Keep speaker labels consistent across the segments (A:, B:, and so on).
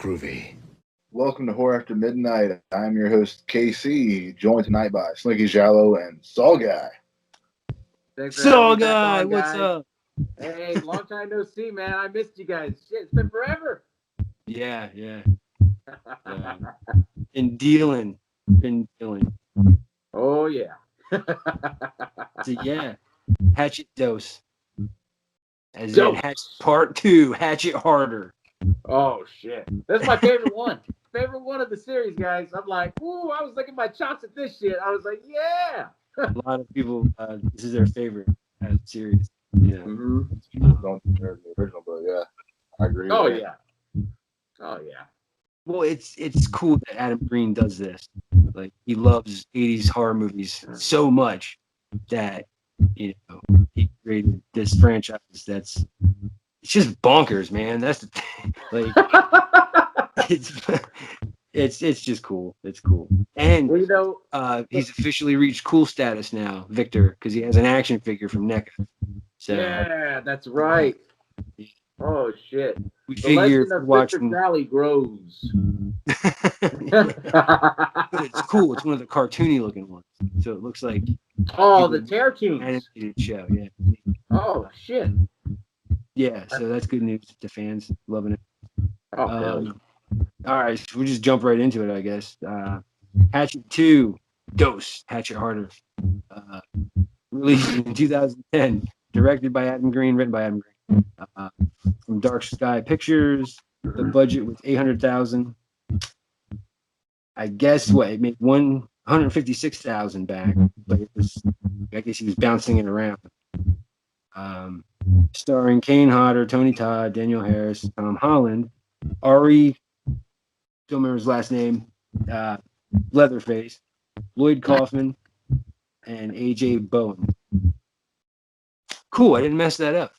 A: groovy.
B: Welcome to Horror After Midnight. I'm your host, KC, joined tonight by Slinky Shallow and Saul Guy.
C: Thanks for having
D: So
C: me back
D: guy,
C: on,
D: what's
C: guys.
D: up?
C: Hey, long time no see, man. I missed you guys. Shit, it's been forever.
D: Yeah. Been dealing.
C: Oh yeah.
D: So yeah, Hatchet dose. As in
C: Dose.
D: Hatchet Part 2, Hatchet Harder.
C: Oh shit. That's my favorite one. Favorite one of the series, guys. I'm like, ooh, I was licking my chops at this shit. I was like, yeah.
D: A lot of people, this is their favorite series. Yeah.
C: Mm-hmm.
B: People don't deserve the original, but yeah, I agree.
C: Oh
B: there.
C: yeah. Oh yeah.
D: Well, it's cool that Adam Green does this. Like he loves 80s horror movies so much that he created this franchise that's it's just bonkers, man. That's the thing. Like it's just cool. It's cool. And
C: Well,
D: he's officially reached cool status now, Victor, because he has an action figure from NECA. So
C: yeah, that's right. Oh shit.
D: we
C: The
D: figure
C: legend of
D: watch
C: Victor
D: him.
C: Crowley grows.
D: It's cool. It's one of the cartoony looking ones. So it looks like
C: Oh, the Tear Tunes.
D: animated show. Yeah.
C: Oh shit.
D: Yeah. So that's good news to fans. Loving it.
C: Oh, hell yeah.
D: All right. So we'll just jump right into it, I guess. Hatchet 2, Dose, Hatchet Harder. Released in 2010. Directed by Adam Green, written by Adam Green. From Dark Sky Pictures. The budget was $800,000. I guess it made $156,000 back, but I guess he was bouncing it around. Starring Kane Hodder, Tony Todd, Daniel Harris, Tom Holland, Ari, don't remember his last name, Leatherface, Lloyd Kaufman, and AJ Bowen. Cool, I didn't mess that up.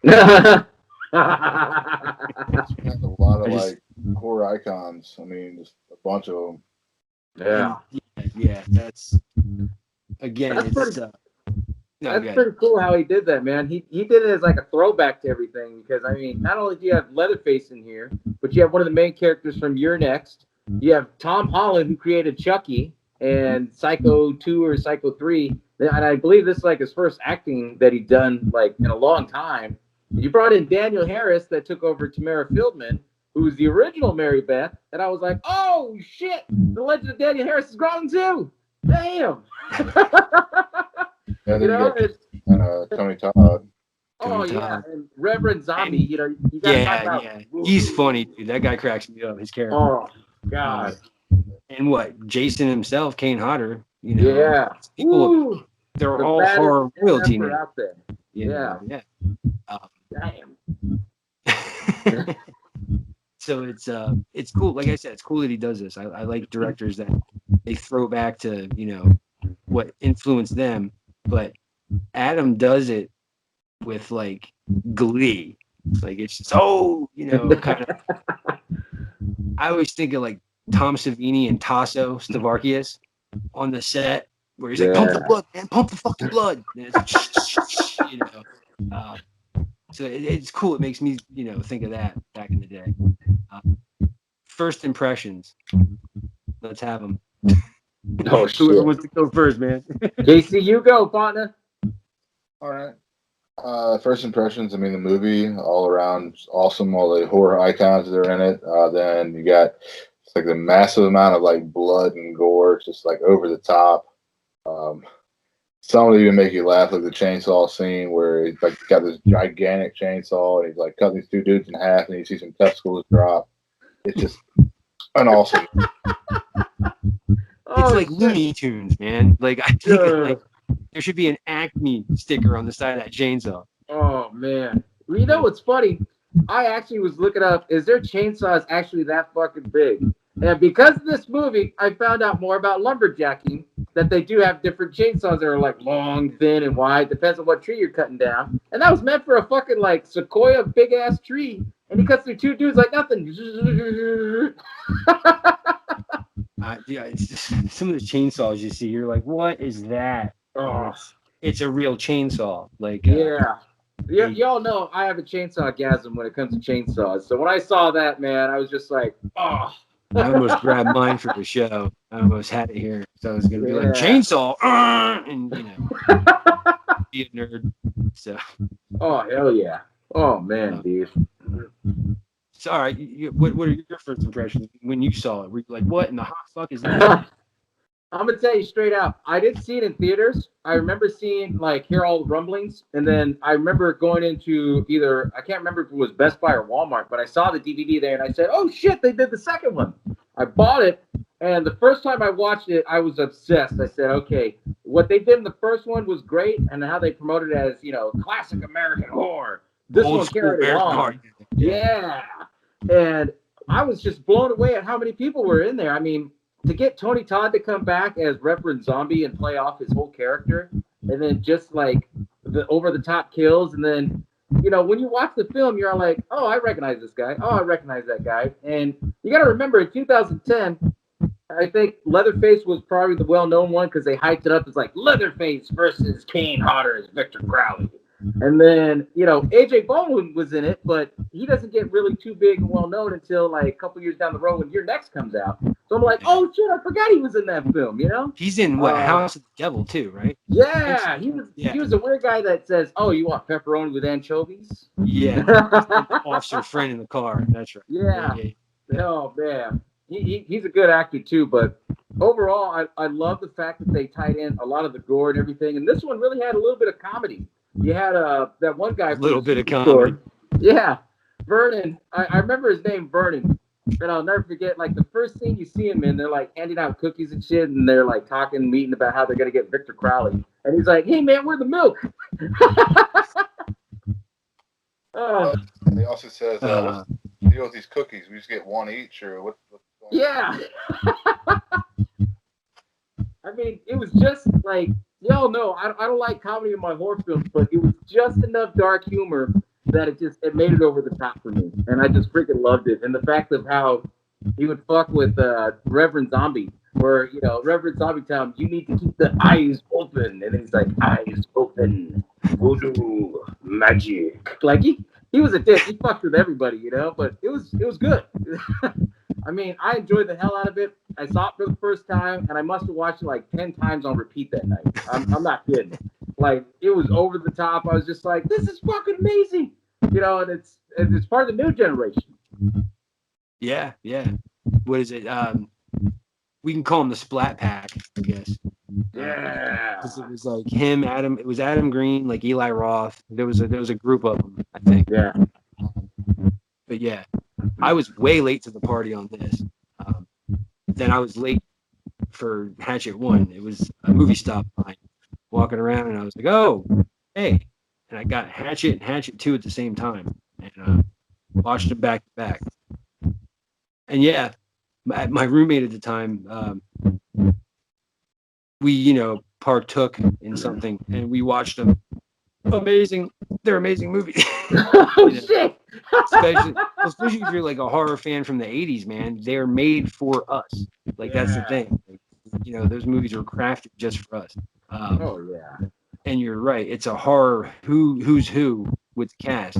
B: It's got a lot of horror icons. I mean, just a bunch of them.
C: Yeah.
D: Yeah, that's again.
C: That's
D: it's
C: That's pretty cool how he did that, man. He did it as like a throwback to everything because I mean, not only do you have Leatherface in here, but you have one of the main characters from You're Next. You have Tom Holland who created Chucky and Psycho 2 or Psycho 3, and I believe this is like his first acting that he'd done like in a long time. You brought in Daniel Harris that took over Tamara Fieldman, who was the original Mary Beth, and I was like, oh shit, the legend of Daniel Harris is growing too. Damn.
B: Yeah,
C: You know,
B: Tony Todd.
C: oh
D: Tony
C: yeah,
D: Todd.
C: and Reverend Zombie. You know, you gotta talk about.
D: Yeah. He's funny, dude. That guy cracks me up. His character.
C: Oh God.
D: And what? Jason himself, Kane Hodder. You know.
C: Yeah.
D: People.
C: Woo.
D: They're
C: The
D: all
C: baddest
D: horror royalty
C: rapper
D: now.
C: out there.
D: Yeah.
C: Damn.
D: So it's cool. Like I said, it's cool that he does this. I like directors that they throw back to what influenced them, but Adam does it with like glee. Like it's just kind of. I always think of like Tom Savini and Tasso Stavrakis on the set where he's like, "Pump the blood, man! Pump the fucking blood!" And it's like, so it's cool. It makes me think of that back in the day. First impressions. Let's have them.
C: Oh
D: Whoever
C: shit.
D: wants to go first, man.
C: JC, you go, partner.
B: All right. First impressions. I mean, the movie all around awesome. All the horror icons that are in it. Then you got it's like the massive amount of like blood and gore. It's just like over the top. Some will even make you laugh, like the chainsaw scene where he's like got this gigantic chainsaw and he's like cutting these two dudes in half, and you see some testicles drop. It's just an awesome.
D: It's like Looney Tunes, man. Like I think there should be an Acme sticker on the side of that chainsaw.
C: Oh man. Well, you know what's funny? I actually was looking up, is their chainsaws actually that fucking big? And because of this movie, I found out more about lumberjacking, that they do have different chainsaws that are like long, thin, and wide. Depends on what tree you're cutting down. And that was meant for a fucking like sequoia big ass tree. And he cuts through two dudes like nothing.
D: It's just, some of the chainsaws you see, you're like, what is that?
C: Oh.
D: It's a real chainsaw. Like
C: Yeah. Yeah, y'all know I have a chainsaw gasm when it comes to chainsaws. So when I saw that, man, I was just like, oh.
D: I almost grabbed mine for the show. I almost had it here. So I was going to be like, chainsaw, and, you know, be a nerd. So.
C: Oh, hell yeah. Oh, man, dude.
D: So, all right, what are your first impressions when you saw it? Were you like, what in the hot fuck is this?
C: I'm gonna tell you straight out. I didn't see it in theaters. I remember seeing hear all the rumblings, and then I remember going into I can't remember if it was Best Buy or Walmart, but I saw the DVD there, and I said, "Oh shit, they did the second one." I bought it, and the first time I watched it, I was obsessed. I said, "Okay, what they did in the first one was great, and how they promoted it as classic American horror. This one carried it on." Yeah, and I was just blown away at how many people were in there. I mean, to get Tony Todd to come back as Reverend Zombie and play off his whole character, and then just like the over the top kills, and then when you watch the film, you're like, oh, I recognize this guy. Oh, I recognize that guy. And you got to remember, in 2010, I think Leatherface was probably the well-known one because they hyped it up as like Leatherface versus Kane Hodder as Victor Crowley. And then, AJ Baldwin was in it, but he doesn't get really too big and well known until like a couple years down the road when Your Next comes out. So I'm like, oh shit, I forgot he was in that film,
D: He's in House of the Devil too, right?
C: Yeah, he was a weird guy that says, oh, you want pepperoni with anchovies?
D: Yeah. Officer friend in the car. That's right.
C: Yeah. Oh man. He's a good actor too, but overall I love the fact that they tied in a lot of the gore and everything. And this one really had a little bit of comedy. You had that one guy.
D: A little bit of comedy.
C: Yeah, Vernon. I remember his name, Vernon. And I'll never forget, like, the first scene you see him in, they're, like, handing out cookies and shit, and they're, like, talking, meeting about how they're going to get Victor Crowley. And he's like, hey, man, where's the milk?
B: He also says, what's the deal with these cookies? We just get one each, or what's going
C: on? Yeah. I mean, it was just, like, y'all know, I don't like comedy in my horror films, but it was just enough dark humor that it made it over the top for me. And I just freaking loved it. And the fact of how he would fuck with Reverend Zombie, where, Reverend Zombie tells him, you need to keep the eyes open. And he's like, eyes open, voodoo, magic. Like, he was a dick. He fucked with everybody, but it was good. I mean, I enjoyed the hell out of it. I saw it for the first time, and I must have watched it like 10 times on repeat that night. I'm not kidding. Like, it was over the top. I was just like, this is fucking amazing. And it's part of the new generation.
D: Yeah. What is it? We can call him the Splat Pack, I guess.
C: Yeah.
D: Because it was like him, Adam. It was Adam Green, like Eli Roth. There was a group of them, I think.
C: Yeah.
D: But yeah, I was way late to the party on this. Then I was late for Hatchet 1. It was a movie stop line, walking around, and I was like, oh, hey. And I got Hatchet and Hatchet 2 at the same time, and watched them back to back. And yeah, my roommate at the time, we, partook in something, and we watched them. Amazing. They're amazing movies.
C: Oh, shit.
D: Especially if you're like a horror fan from the 80s, man. They're made for us. Like, that's the thing. Like, those movies were crafted just for us.
C: Oh, yeah.
D: And you're right. It's a horror who's who with the cast.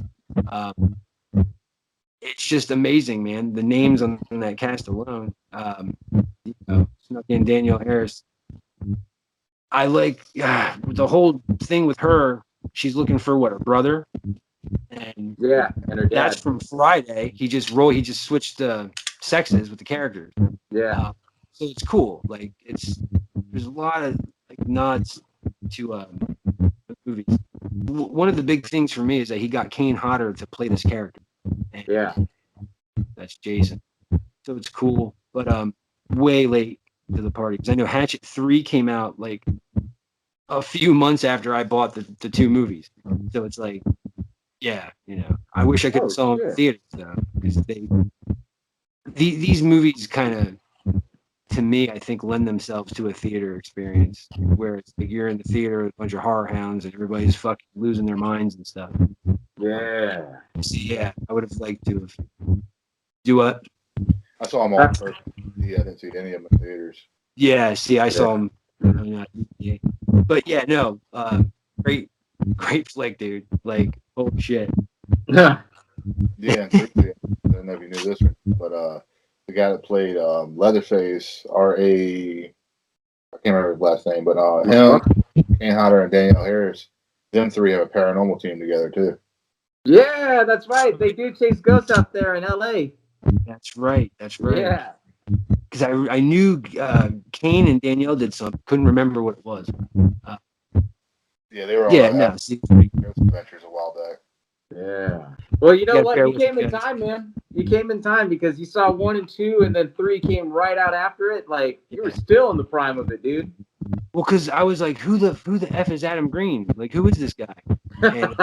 D: It's just amazing, man. The names on that cast alone. Snuck in Danielle Harris. I like the whole thing with her. She's looking for her brother, and
C: her dad.
D: That's from Friday. He just switched sexes with the characters.
C: Yeah.
D: So it's cool. Like, there's a lot of like nods to movies. One of the big things for me is that he got Kane Hodder to play this character. And that's Jason. So it's cool, but way late to the party because I know Hatchet 3 came out like a few months after I bought the two movies. So it's like, yeah, I wish I could have saw them in theaters though, because these movies kind of, to me, I think lend themselves to a theater experience where it's like you're in the theater with a bunch of horror hounds and everybody's fucking losing their minds and stuff.
C: Yeah.
D: So yeah, I would have liked to have do what?
B: I saw them all in person. Yeah, I didn't see any of them in theaters.
D: Yeah, see, I saw them. But yeah, no, great Great flick, dude. Like, oh shit.
B: Yeah, and 3, I don't know if you knew this, but the guy that played Leatherface, R.A. I can't remember his last name, but him, Kane Hodder, and Danielle Harris, them 3 have a paranormal team together too.
C: Yeah, that's right. They do chase ghosts out there in L.A.
D: That's right. That's right.
C: Yeah.
D: Because I knew Kane and Danielle did something. Couldn't remember what it was.
B: Yeah, they were on
D: Yeah, no. See,
B: Ghost Adventures a while back.
C: Yeah. Well, you know
D: Yeah,
C: what?
D: bear
C: You
D: with
C: came
D: us,
C: in
D: guys.
C: time, man. You came in time because you saw 1 and 2, and then 3 came right out after it. Like you were still in the prime of it, dude.
D: Well, because I was like, who the f is Adam Green? Like, who is this guy? And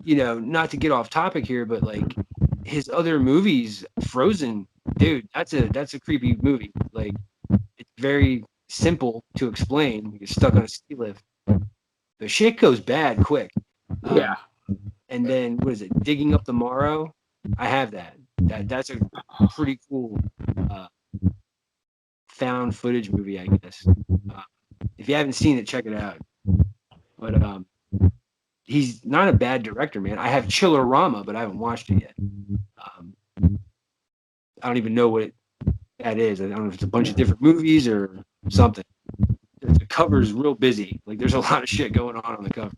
D: you know, not to get off topic here, but like his other movies, Frozen, dude, that's a creepy movie. Like, it's very simple to explain. You get stuck on a ski lift. The shit goes bad quick.
C: Yeah.
D: And then what is it? Digging Up the Morrow. I have that. That's a pretty cool found footage movie, I guess. If you haven't seen it, check it out. But he's not a bad director, man. I have Chillerama, but I haven't watched it yet. I don't even know what that is. I don't know if it's a bunch of different movies or something. The cover's real busy. Like there's a lot of shit going on the cover.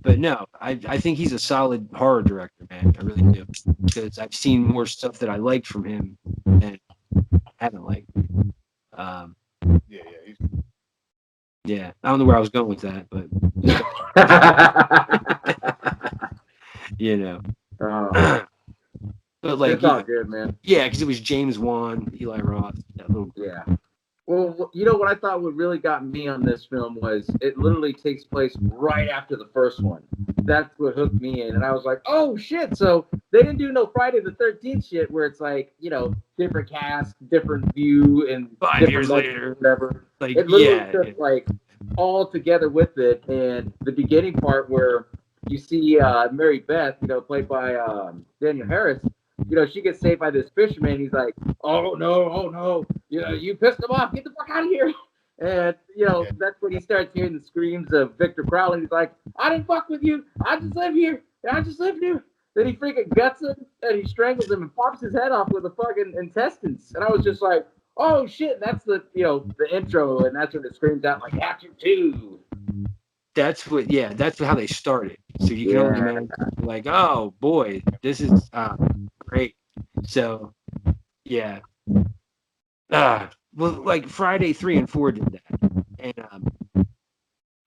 D: But no, I think he's a solid horror director, man. I really do. Because I've seen more stuff that I liked from him and haven't liked. Yeah, I don't know where I was going with that, but you know. But like,
C: it's all good, man.
D: Yeah, because it was James Wan, Eli Roth, that little.
C: Yeah. Well, you know what I thought what really got me on this film was it literally takes place right after the first one. That's what hooked me in, and I was like, "Oh shit!" So they didn't do no Friday the 13th shit where it's like, you know, different cast, different view, and
D: 5 years later,
C: whatever.
D: Like,
C: it literally took like all together with it, and the beginning part where you see Mary Beth, you know, played by Daniel Harris. You know, she gets saved by this fisherman. He's like, oh no, you know, you pissed him off. Get the fuck out of here. And, you know, that's when he starts hearing the screams of Victor Crowley. He's like, I didn't fuck with you. I just live here. I just live here. Then he freaking guts him and he strangles him and pops his head off with the fucking intestines. And I was just like, oh shit, that's the, you know, the intro. And that's when it screams out like Hatchet 2.
D: That's how they started. So you can only imagine, like, oh boy, this is great. So, yeah. Well, like Friday 3 and 4 did that, and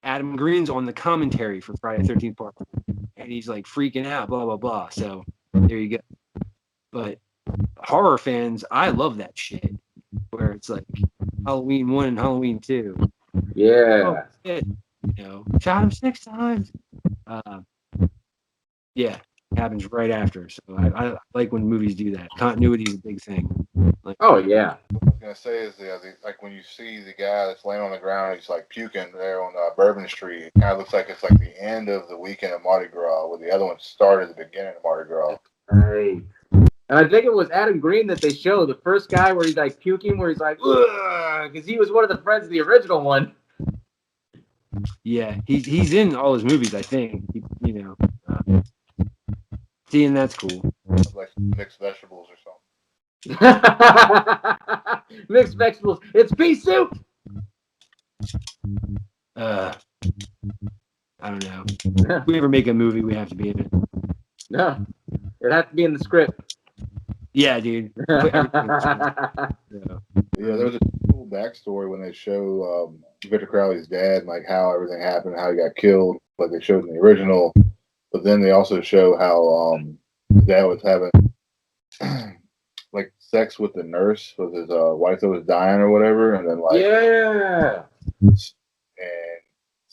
D: Adam Green's on the commentary for Friday 13th Part, and he's like freaking out, blah blah blah. So there you go. But horror fans, I love that shit, where it's like Halloween 1 and Halloween 2.
C: Yeah.
D: Oh, shit. You know, shot him 6 times. Yeah, happens right after. So I like when movies do that. Continuity is a big thing. Like,
C: oh yeah.
B: What I was gonna say is like when you see the guy that's laying on the ground, he's like puking there on Bourbon Street. It kind of looks like it's like the end of the weekend of Mardi Gras, where the other one started at the beginning of Mardi Gras.
C: Right. And I think it was Adam Green that they showed the first guy where he's like puking, where he's like, because he was one of the friends of the original one.
D: Yeah, he's in all his movies, I think. You know, seeing that's cool.
B: Like mixed vegetables or
C: something. Mixed vegetables. It's pea soup.
D: I don't know. If we ever make a movie, we have to be in it.
C: No, it has to be in the script.
D: Yeah, dude.
B: Yeah, there was a cool backstory when they show Victor Crowley's dad, like how everything happened, how he got killed, like they showed in the original. But then they also show how his dad was having like sex with the nurse, with his wife that was dying or whatever, and then like and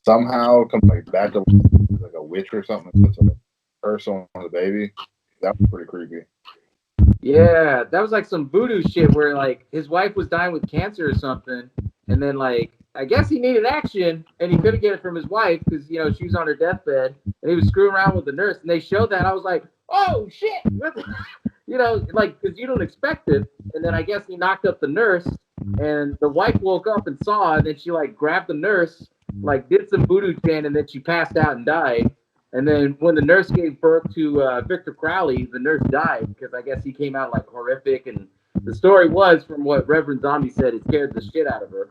B: somehow comes like back to like a witch or something, and puts like a curse on the baby. That was pretty creepy.
C: Yeah, that was like some voodoo shit where like his wife was dying with cancer or something, and then like I guess he needed action and he couldn't get it from his wife because you know she was on her deathbed and he was screwing around with the nurse and they showed that. I was like, oh shit, you know, like because you don't expect it. And then I guess he knocked up the nurse and the wife woke up and saw it and then she like grabbed the nurse like did some voodoo chant, and then she passed out and died. And then when the nurse gave birth to Victor Crowley, the nurse died because I guess he came out like horrific. And the story was, from what Reverend Zombie said, it scared the shit out of her.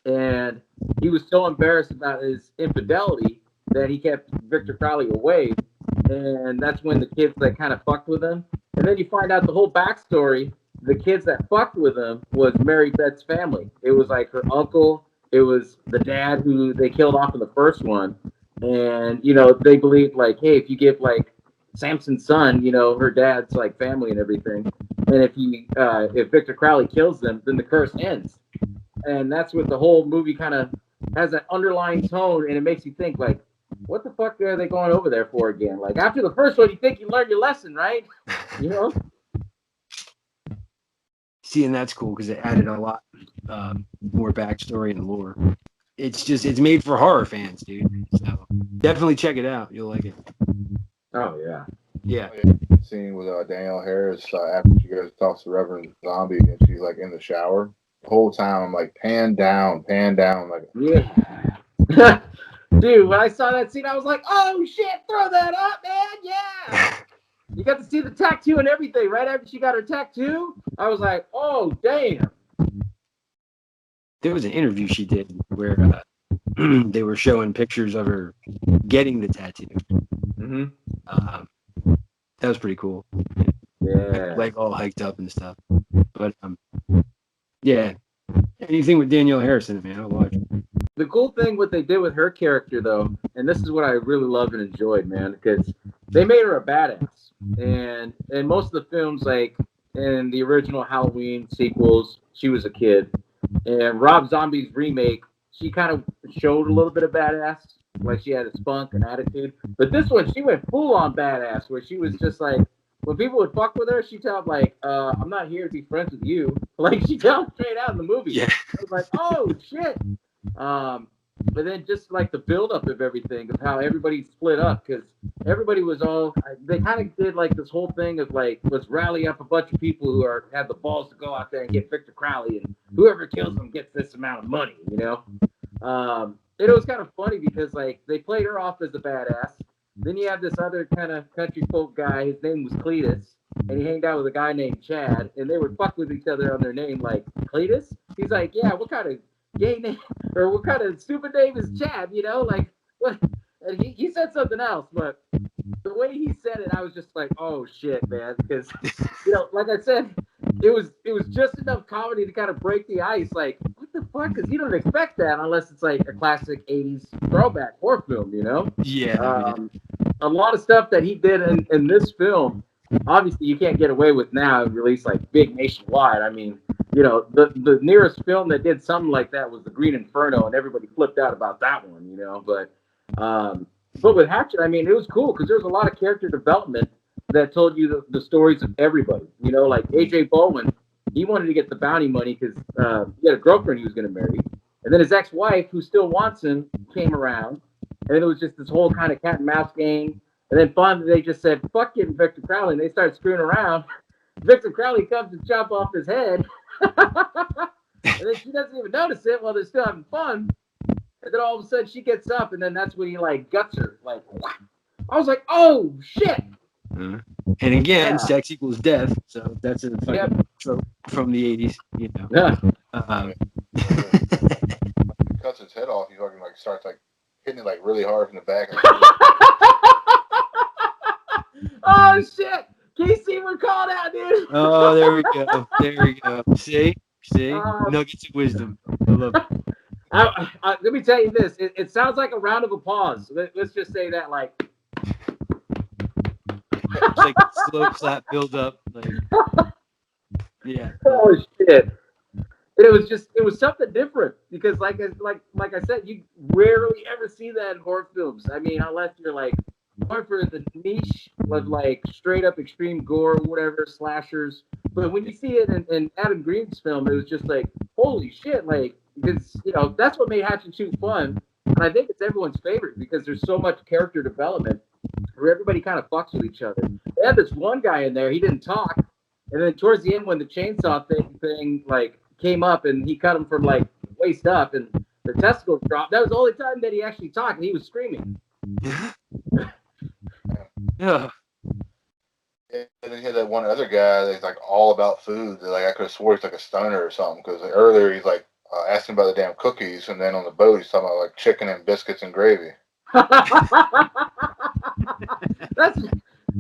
C: And he was so embarrassed about his infidelity that he kept Victor Crowley away. And that's when the kids like kind of fucked with him. And then you find out the whole backstory. The kids that fucked with him was Mary Beth's family. It was like her uncle. It was the dad who they killed off in the first one. And, you know, they believed like, hey, if you give like Samson's son, you know, her dad's like family and everything. And if Victor Crowley kills them, then the curse ends. And that's what the whole movie kind of has an underlying tone, and it makes you think like, what the fuck are they going over there for again? Like after the first one, you think you learned your lesson, right? You know.
D: See, and that's cool because it added a lot more backstory and lore. It's made for horror fans, dude. So definitely check it out. You'll like it.
C: Oh yeah.
D: Yeah.
B: Scene with Danielle Harris after she goes to talk to Reverend Zombie and she's like in the shower. The whole time I'm like pan down, like
C: yeah. Dude, when I saw that scene, I was like, oh shit, throw that up, man, yeah. You got to see the tattoo and everything right after she got her tattoo. I was like, oh damn.
D: There was an interview she did where they were showing pictures of her getting the tattoo.
C: Mm-hmm.
D: That was pretty cool.
C: Yeah.
D: Like all hiked up and stuff. But yeah. Anything with Danielle Harris in it, man, I'll watch.
C: The cool thing what they did with her character though, and this is what I really loved and enjoyed, man, because they made her a badass. And in most of the films, like in the original Halloween sequels, she was a kid. And Rob Zombie's remake, she kind of showed a little bit of badass. Like she had a spunk and attitude. But this one, she went full on badass, where she was just like, when people would fuck with her, she'd tell them like, I'm not here to be friends with you. Like she tells them straight out in the movie.
D: Yeah.
C: I was like, oh shit. But then just like the buildup of everything, of how everybody split up, because everybody was they kind of did like this whole thing of like, let's rally up a bunch of people who have the balls to go out there and get Victor Crowley, and whoever kills him gets this amount of money, you know? It was kind of funny because like they played her off as a badass. Then you have this other kind of country folk guy, his name was Cletus, and he hanged out with a guy named Chad, and they would fuck with each other on their name, like, Cletus? He's like, yeah, what kind of gay name, or what kind of stupid name is Chad, you know? Like, what? And he said something else, but the way he said it, I was just like, oh shit, man, because, you know, like I said, it was just enough comedy to kind of break the ice, like, what the fuck? Because you don't expect that unless it's like a classic 80s throwback horror film, you know?
D: Yeah.
C: A lot of stuff that he did in this film, obviously you can't get away with now, released like big nationwide. I mean, you know, the nearest film that did something like that was The Green Inferno, and everybody flipped out about that one, you know? But with Hatchet, I mean, it was cool because there was a lot of character development that told you the stories of everybody. You know, like A.J. Bowen, he wanted to get the bounty money because he had a girlfriend he was going to marry. And then his ex-wife, who still wants him, came around. And then it was just this whole kind of cat and mouse game. And then finally they just said, fuck getting Victor Crowley. And they started screwing around. Victor Crowley comes to chop off his head. And then she doesn't even notice it while they're still having fun. And then all of a sudden she gets up, and then that's when he like guts her. Like, what? I was like, oh, shit.
D: And again, sex equals death. So that's a fucking trope from the 80s, you know.
C: Yeah.
B: Cuts his head off, he fucking like starts like hitting it like really hard from the back.
C: Oh shit! KC, we're called out, dude.
D: Oh, there we go. There we go. See? Nuggets of wisdom. I love it.
C: Let me tell you this. It sounds like a round of applause. Let's just say that, like.
D: It's like a slow clap build up. Like, yeah.
C: Oh shit! It was something different because, like I said, you rarely ever see that in horror films. I mean, unless you're like going for the niche of like straight up extreme gore or whatever, slashers. But when you see it in Adam Green's film, it was just like, holy shit! Like, because you know that's what made Hatchet Shoot fun, and I think it's everyone's favorite because there's so much character development where everybody kind of fucks with each other. They had this one guy in there, he didn't talk, and then towards the end when the chainsaw thing like came up and he cut him from like waist up, and their testicles dropped. That was the only time that he actually talked, and he was screaming.
D: Yeah.
B: And then he had that one other guy that's like all about food. That, like I could have swore he's like a stoner or something. Because like, earlier he's like asking about the damn cookies, and then on the boat he's talking about like chicken and biscuits and gravy.
C: That's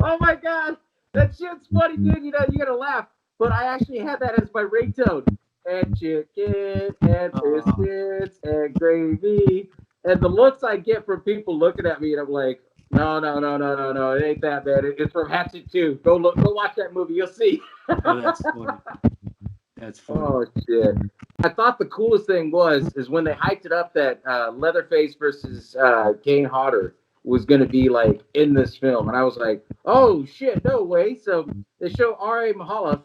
C: oh my god, that shit's funny, dude. You know, you gotta laugh. But I actually had that as my ringtone. And chicken and biscuits and gravy. And the looks I get from people looking at me, and I'm like, no, it ain't that bad. It's from Hatchet 2. Go watch that movie. You'll see.
D: Oh, that's funny. That's funny.
C: Oh shit! I thought the coolest thing is when they hyped it up that Leatherface versus Kane Hodder was going to be like in this film, and I was like, oh shit, no way! So they show R.A. Mahaloff,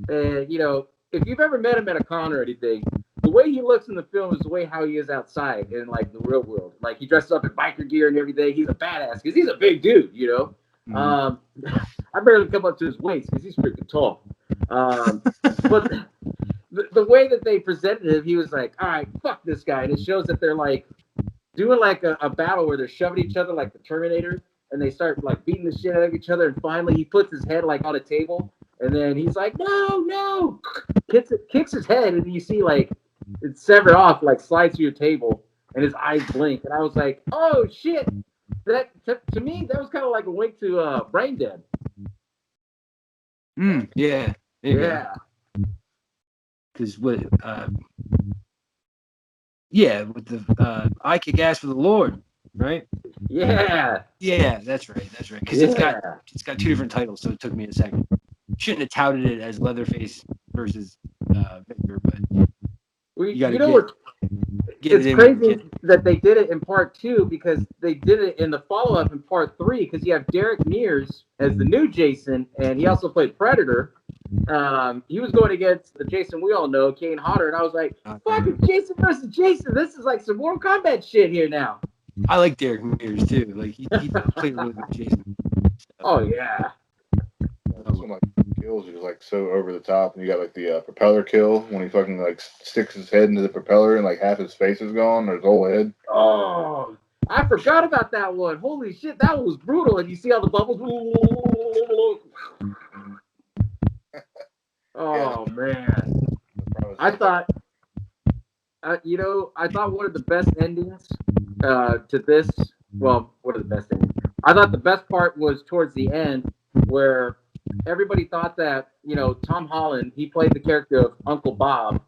C: and you know, if you've ever met him at a con or anything, the way he looks in the film is the way how he is outside in like the real world. Like he dresses up in biker gear and everything. He's a badass because he's a big dude, you know. Mm-hmm. I barely come up to his waist because he's freaking tall. But the way that they presented him, he was like, all right, fuck this guy. And it shows that they're like doing like a battle where they're shoving each other like the Terminator, and they start like beating the shit out of each other. And finally he puts his head like on a table, and then he's like, no, kicks his head, and you see like it's severed off, like slides through your table, and his eyes blink. And I was like, oh shit. That to me, that was kind of like a wink to Brain Dead.
D: Yeah.
C: Yeah.
D: Because with the I kick ass for the Lord, right?
C: Yeah.
D: Yeah, that's right. Because it's got two different titles, so it took me a second. Shouldn't have touted it as Leatherface versus Victor, but
C: it's crazy that they did it in part 2 because they did it in the follow-up in part 3 because you have Derek Mears as the new Jason, and he also played Predator. He was going against the Jason we all know, Kane Hodder, and I was like, fucking Jason versus Jason. This is like some Mortal Kombat shit here now.
D: I like Derek Mears too. Like he played really good Jason.
C: So. Oh yeah.
B: This one like kills you like so over the top, and you got like the propeller kill when he fucking like sticks his head into the propeller and like half his face is gone or his whole head.
C: Oh, I forgot about that one. Holy shit, that one was brutal. And you see all the bubbles. Oh man, I thought one of the best endings to this. Well, one of the best endings. I thought the best part was towards the end where everybody thought that, you know, Tom Holland, he played the character of Uncle Bob,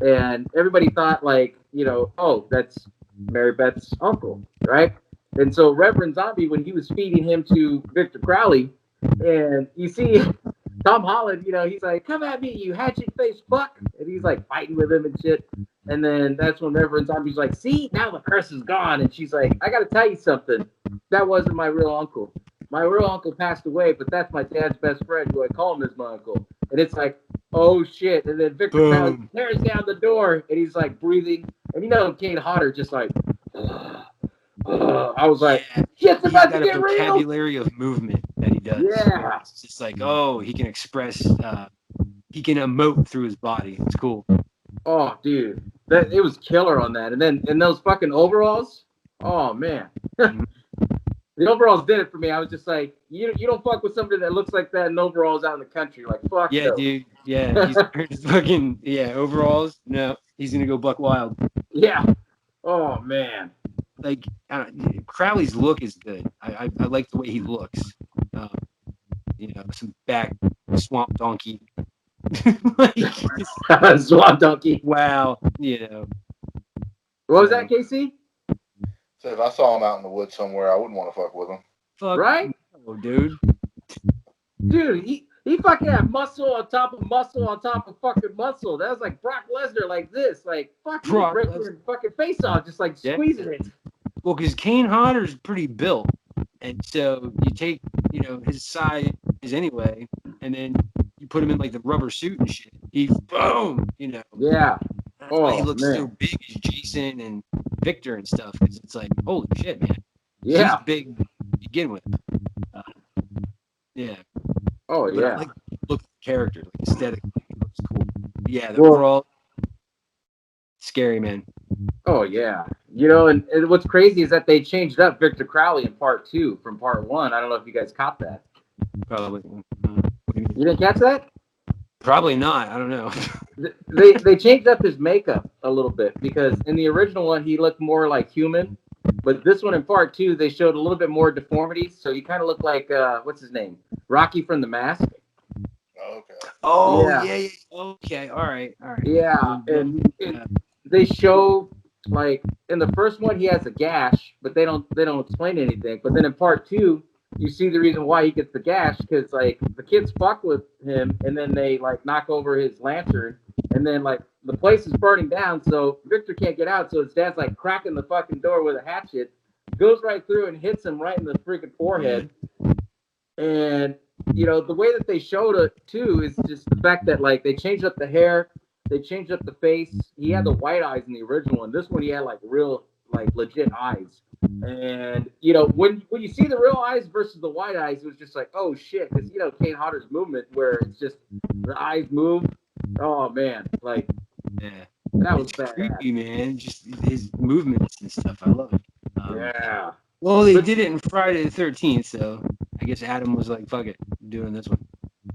C: and everybody thought like, you know, oh, that's Mary Beth's uncle, right? And so Reverend Zombie, when he was feeding him to Victor Crowley, and you see Tom Holland, you know, he's like, come at me, you hatchet-faced fuck, and he's like fighting with him and shit. And then that's when Reverend Zombie's like, see, now the curse is gone. And she's like, I gotta tell you something. That wasn't my real uncle. My real uncle passed away, but that's my dad's best friend, who I call him as my uncle. And it's like, oh shit. And then Victor Crowley tears down the door, and he's like breathing. And you know, Kane Hodder just like, I was like, shit's about to get real.
D: He's got a vocabulary of movement that he does.
C: Yeah.
D: It's just like, oh, he can express, he can emote through his body. It's cool.
C: Oh, dude. It was killer on that. And then in those fucking overalls, oh, man. The overalls did it for me. I was just like, you don't fuck with somebody that looks like that in overalls out in the country. Like, fuck
D: yeah,
C: no.
D: Dude. Yeah, he's fucking, overalls. No, he's going to go buck wild.
C: Yeah. Oh, man.
D: Like, Crowley's look is good. I like the way he looks. You know, some back swamp donkey. Like,
C: swamp donkey.
D: Wow. You know.
C: What was that, Casey?
B: So if I saw him out in the woods somewhere, I wouldn't want to fuck with him.
D: Fuck
C: right?
D: No, dude.
C: Dude, he fucking had muscle on top of muscle on top of fucking muscle. That was like Brock Lesnar, like this, like fucking breaking his fucking face off, just like squeezing it.
D: Well, because Kane Hodder's pretty built, and so you take, you know, his size anyway, and then you put him in like the rubber suit and shit. He boom, you know.
C: Yeah.
D: That's why he looks so big as Jason and Victor and stuff, because it's like, holy shit, man.
C: Yeah.
D: He's big to begin with. Yeah.
C: Oh,
D: but
C: yeah.
D: I like the look of the character, like aesthetically, it looks cool. But yeah, the overall, scary, man.
C: Oh yeah, you know, and what's crazy is that they changed up Victor Crowley in part 2 from part 1. I don't know if you guys caught that.
D: Probably.
C: You didn't catch that?
D: Probably not. I don't know.
C: They changed up his makeup a little bit because in the original one he looked more like human, but this one in part 2 they showed a little bit more deformity, so he kind of looked like what's his name, Rocky from The Mask.
B: Okay.
D: Oh
C: Yeah,
D: yeah. Okay. All right.
C: yeah, and they show like in the first one he has a gash, but they don't explain anything. But then in part 2 you see the reason why he gets the gash because like the kids fuck with him and then they like knock over his lantern and then like the place is burning down, so Victor can't get out, so his dad's like cracking the fucking door with a hatchet, goes right through and hits him right in the freaking forehead. And you know the way that they showed it too is just the fact that like they changed up the hair, they changed up the face. He had the white eyes in the original, and this one he had like real, like legit eyes. And you know when you see the real eyes versus the white eyes, it was just like, oh shit, because you know Kane Hodder's movement where it's just the eyes move. Oh man, like
D: Yeah.
C: that was
D: It's
C: badass.
D: creepy, man. Just his movements and stuff. I love it.
C: Yeah.
D: Well, they
C: But
D: did it in Friday the 13th, so I guess Adam was like, "Fuck it, I'm doing this one."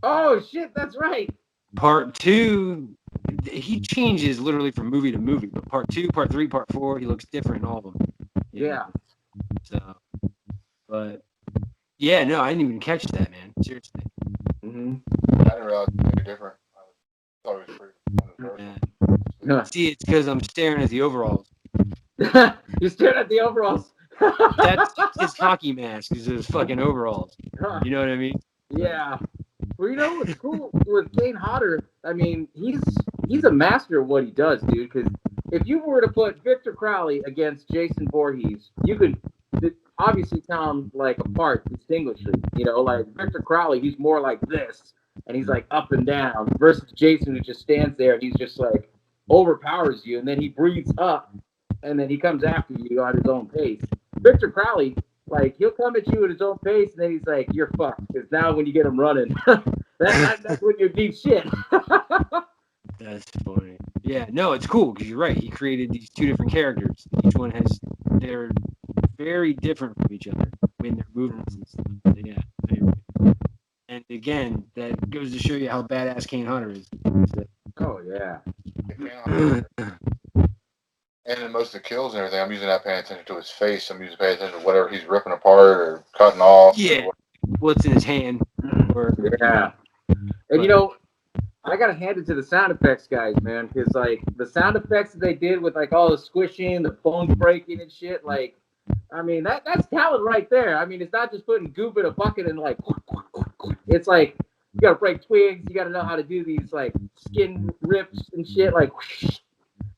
C: oh shit, that's right.
D: Part 2, he changes literally from movie to movie. But part 2, part 3, part 4, he looks different in all of them.
C: Yeah.
D: So, but yeah, no, I didn't even catch that, man. Seriously.
C: Mm-hmm.
B: I didn't realize it was different. I thought it was pretty.
D: Yeah. See, it's because I'm staring at the overalls.
C: You're staring at the overalls.
D: That's his hockey mask. Is his fucking overalls. You know what I mean?
C: Yeah. Well, you know what's cool with Kane Hodder? I mean, he's a master of what he does, dude. Because if you were to put Victor Crowley against Jason Voorhees, you could obviously tell them like apart distinguishedly. You know, like Victor Crowley, he's more like this, and he's like up and down, versus Jason who just stands there and he's just like overpowers you, and then he breathes up, and then he comes after you at his own pace. Victor Crowley, like he'll come at you at his own pace, and then he's like, "You're fucked." Because now when you get him running, that's when you're deep shit.
D: That's funny. Yeah, no, it's cool because you're right. He created these two different characters. Each one they're very different from each other in their movements and stuff. So, yeah. And again, that goes to show you how badass Kane Hunter is.
C: Oh yeah.
B: And in most of the kills and everything, I'm usually not paying attention to his face. I'm usually paying attention to whatever he's ripping apart or cutting off.
D: Yeah. What's in his hand?
C: Yeah. And you know, I gotta hand it to the sound effects guys, man, because like the sound effects that they did with like all the squishing, the bones breaking and shit, like, I mean that's talent right there. I mean, it's not just putting goop in a bucket and like, it's like you gotta break twigs, you gotta know how to do these like skin rips and shit, like,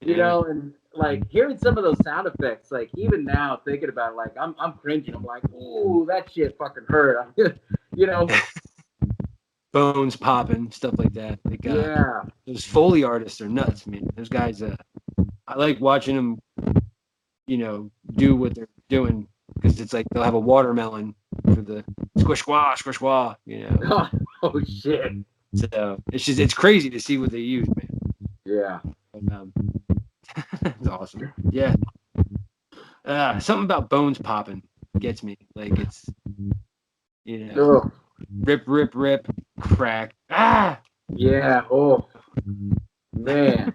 C: you know, and like hearing some of those sound effects, like even now thinking about it, like I'm cringing. I'm like, ooh, that shit fucking hurt. You know.
D: Bones popping, stuff like that. Like,
C: yeah.
D: Those Foley artists are nuts, man. Those guys, I like watching them, do what they're doing because it's like they'll have a watermelon for the squish squash,
C: Oh shit.
D: So it's crazy to see what they use, man.
C: Yeah.
D: It's awesome. Yeah. Something about bones popping gets me. Like it's,
C: Ugh.
D: rip, crack. Ah.
C: Yeah. Oh, man.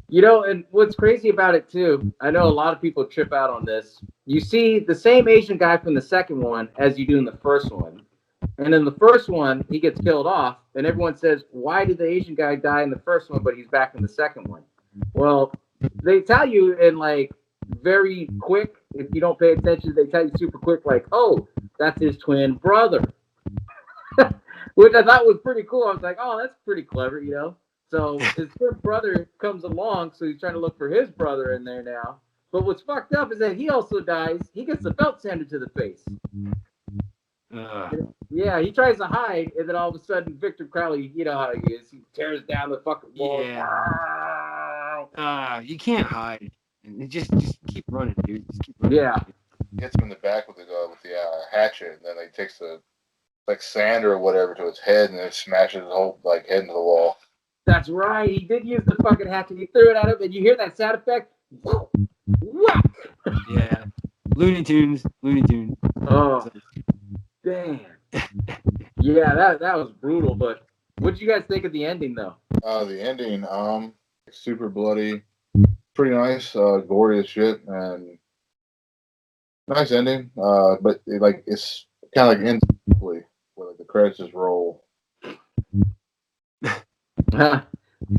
C: You know, and what's crazy about it too, I know a lot of people trip out on this. You see the same Asian guy from the second one as you do in the first one. And in the first one, he gets killed off, and everyone says, why did the Asian guy die in the first one, but he's back in the second one? Well, they tell you in like very quick, if you don't pay attention, they tell you super quick, like, oh, that's his twin brother. Which I thought was pretty cool. I was like, oh, that's pretty clever, you know? So his twin brother comes along, so he's trying to look for his brother in there now. But what's fucked up is that he also dies. He gets the belt sanded to the face. Yeah, he tries to hide, and then all of a sudden, Victor Crowley, you know how he is. He tears down the fucking wall.
D: Yeah. You can't hide. Just keep running, dude. Just keep running.
C: Yeah.
B: Hits him in the back with the hatchet, and then he takes the like sand or whatever to his head, and then smashes his whole like head into the wall.
C: That's right. He did use the fucking hatchet. He threw it at him, and you hear that sound effect.
D: Yeah. Looney Tunes.
C: Oh, damn. Yeah, that was brutal. But what did you guys think of the ending, though?
B: The ending, super bloody, pretty nice, gory as shit, and nice ending. But it's kind of like instantly where like the credits just roll.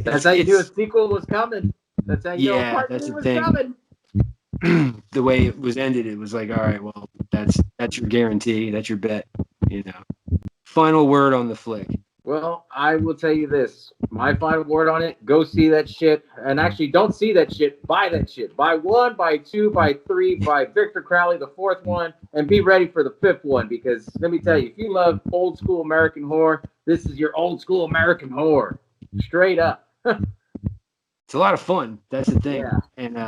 C: That's how you knew a sequel was coming. That's how you know a part
D: that's
C: 3
D: the
C: was
D: thing.
C: coming.
D: The way it was ended, it was like, all right, well, that's your guarantee, that's your bet, you know. Final word on the flick.
C: Well, I will tell you this. My final word on it, go see that shit. And actually, don't see that shit. Buy that shit. Buy 1, buy 2, buy 3, buy Victor Crowley, the 4th one, and be ready for the 5th one. Because let me tell you, if you love old school American horror, this is your old school American horror. Straight up.
D: It's a lot of fun. That's the thing.
C: Yeah.
D: And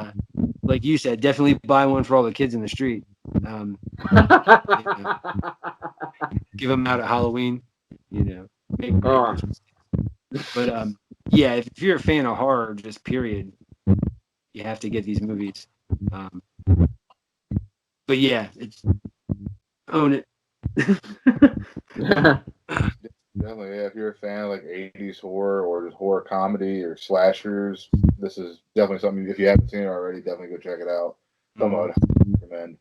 D: like you said, definitely buy one for all the kids in the street. Give them out at Halloween, make Christmas. But yeah, if you're a fan of horror, just period, you have to get these movies. But yeah, it's own it.
B: Definitely, yeah, if you're a fan of like 80s horror or just horror comedy or slashers, this is definitely something. If you haven't seen it already, definitely go check it out. Something I would recommend.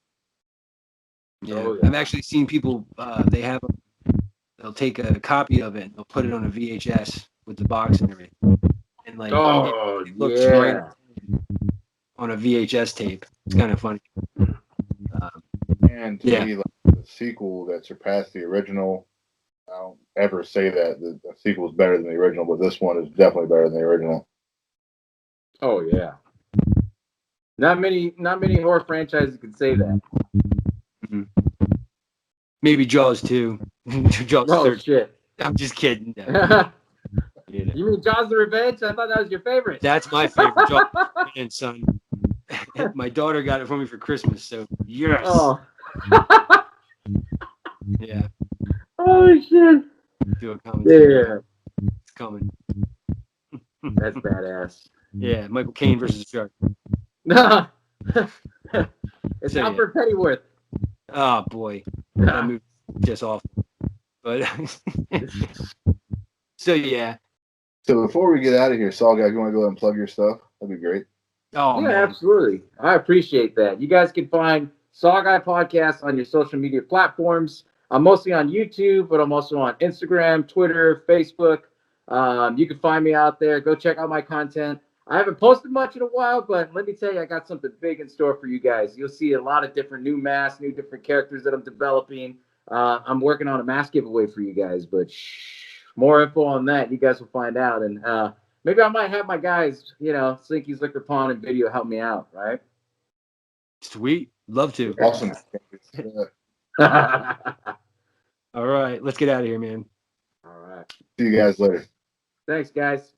D: Yeah. I've actually seen people. They'll take a copy of it and they'll put it on a VHS with the box and everything, and like it looks right on a VHS tape. It's kind of funny.
B: And to me, like, the sequel that surpassed the original. I don't ever say that the sequel is better than the original, but this one is definitely better than the original.
C: Oh yeah. Not many horror franchises can say that.
D: Mm-hmm. Maybe Jaws 2. Jaws 3.
C: Shit.
D: I'm just kidding.
C: You mean Jaws the Revenge? I thought that was your favorite.
D: That's my favorite. Jaws and son. My daughter got it for me for Christmas, so yes.
C: Oh.
D: Yeah.
C: Oh shit.
D: Do a commentary.
C: Yeah.
D: It's coming.
C: That's badass.
D: Yeah, Michael Caine versus the shark.
C: It's Alfred Pennyworth.
D: Oh boy, that movie's just awful. But so yeah.
B: So before we get out of here, Saul guy, if you want to go ahead and plug your stuff, that'd be great.
C: Oh yeah, man. Absolutely. I appreciate that. You guys can find Saw Guy Podcast on your social media platforms. I'm mostly on YouTube, but I'm also on Instagram, Twitter, Facebook. You can find me out there. Go check out my content. I haven't posted much in a while, but let me tell you, I got something big in store for you guys. You'll see a lot of different new masks, new different characters that I'm developing. I'm working on a mask giveaway for you guys, but more info on that, you guys will find out. And maybe I might have my guys, Slinky's Liquor Pond and Video help me out, right?
D: Sweet. Love to.
B: Awesome.
D: All right. Let's get out of here, man.
C: All right.
B: See you guys later.
C: Thanks, guys.